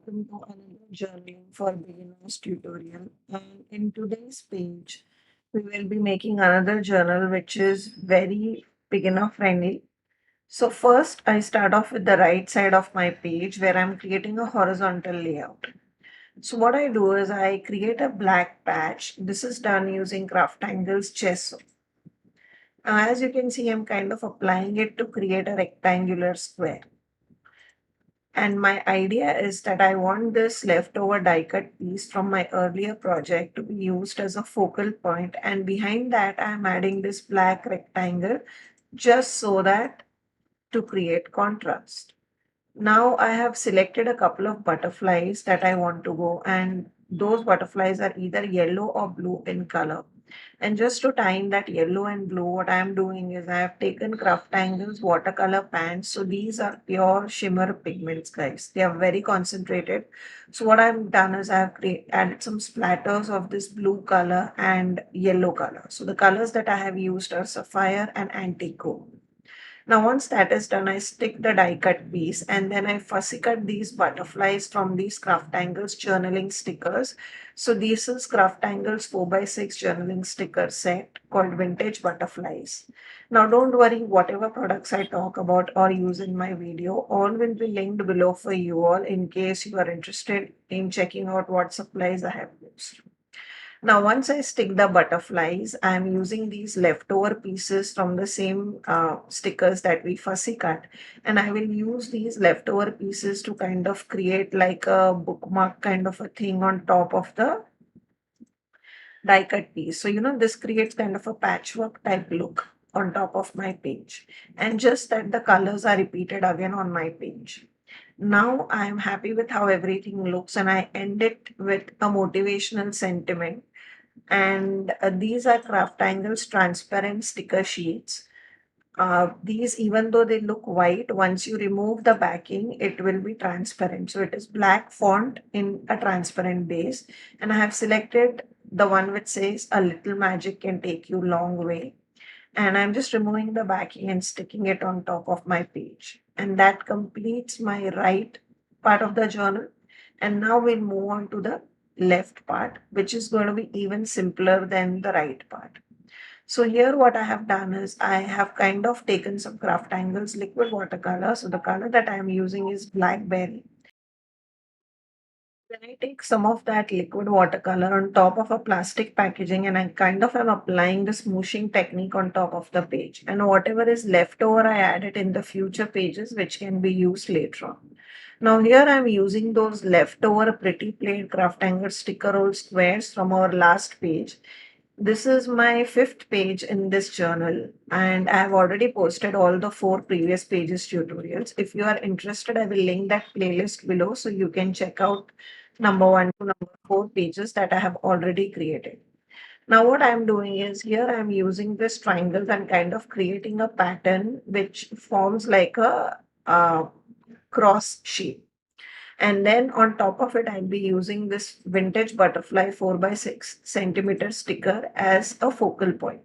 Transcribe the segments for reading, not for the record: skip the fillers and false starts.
welcome to another journaling for beginners tutorial. And in today's page, we will be making another journal which is very beginner friendly. So first, I start off with the right side of my page where I'm creating a horizontal layout. So what I do is I create a black patch. This is done using Craftangle Gesso. As you can see, I'm kind of applying it to create a rectangular square. And my idea is that I want this leftover die cut piece from my earlier project to be used as a focal point. And behind that, I'm adding this black rectangle just so that to create contrast. Now I have selected a couple of butterflies that I want to go, and those butterflies are either yellow or blue in color. And just to time that yellow and blue, what I am doing is I have taken Craftangle's watercolor pans. So these are pure shimmer pigments, guys. They are very concentrated. So what I've done is I have added some splatters of this blue color and yellow color. So the colors that I have used are Sapphire and Antico. Now, once that is done, I stick the die cut piece and then I fussy cut these butterflies from these Craftangles journaling stickers. So this is Craftangles 4x6 journaling sticker set called Vintage Butterflies. Now, don't worry, whatever products I talk about or use in my video, all will be linked below for you all in case you are interested in checking out what supplies I have used. Now, once I stick the butterflies, I'm using these leftover pieces from the same stickers that we fussy cut. And I will use these leftover pieces to kind of create like a bookmark kind of a thing on top of the die cut piece. So, this creates kind of a patchwork type look on top of my page. And just that the colors are repeated again on my page. Now I'm happy with how everything looks and I end it with a motivational sentiment and these are Craftangle's transparent sticker sheets. These, even though they look white, once you remove the backing, it will be transparent. So it is black font in a transparent base. And I have selected the one which says a little magic can take you long way. And I'm just removing the backing and sticking it on top of my page. And that completes my right part of the journal. And now we'll move on to the left part, which is going to be even simpler than the right part. So here what I have done is I have kind of taken some Craftangles liquid watercolor. So the color that I'm using is Blackberry. Then I take some of that liquid watercolor on top of a plastic packaging and I kind of am applying the smooshing technique on top of the page. And whatever is left over, I add it in the future pages, which can be used later on. Now here I'm using those leftover Pretty Plaid Craftangle sticker roll squares from our last page. This is my fifth page in this journal and I have already posted all the 4 previous pages tutorials. If you are interested, I will link that playlist below so you can check out number 1 to number 4 pages that I have already created. Now what I'm doing is here I'm using this triangle and kind of creating a pattern which forms like a cross shape. And then on top of it, I'll be using this vintage butterfly 4x6 centimeter sticker as a focal point.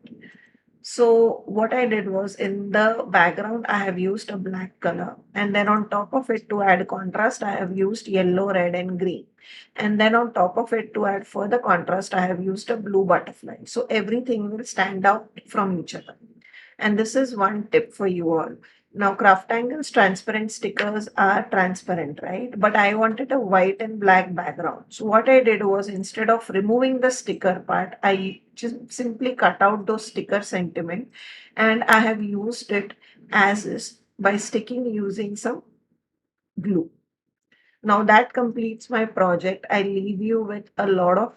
So what I did was in the background, I have used a black color. And then on top of it to add contrast, I have used yellow, red and green. And then on top of it to add further contrast, I have used a blue butterfly. So everything will stand out from each other. And this is one tip for you all. Now, Craftangle's transparent stickers are transparent, right? But I wanted a white and black background. So what I did was instead of removing the sticker part, I just simply cut out those sticker sentiment and I have used it as is by sticking using some glue. Now that completes my project. I leave you with a lot of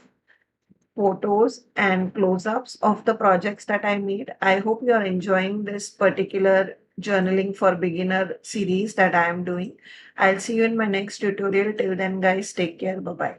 photos and close-ups of the projects that I made. I hope you are enjoying this particular journaling for beginner series that I am doing. I'll see you in my next tutorial. Till then, guys, take care. Bye-bye.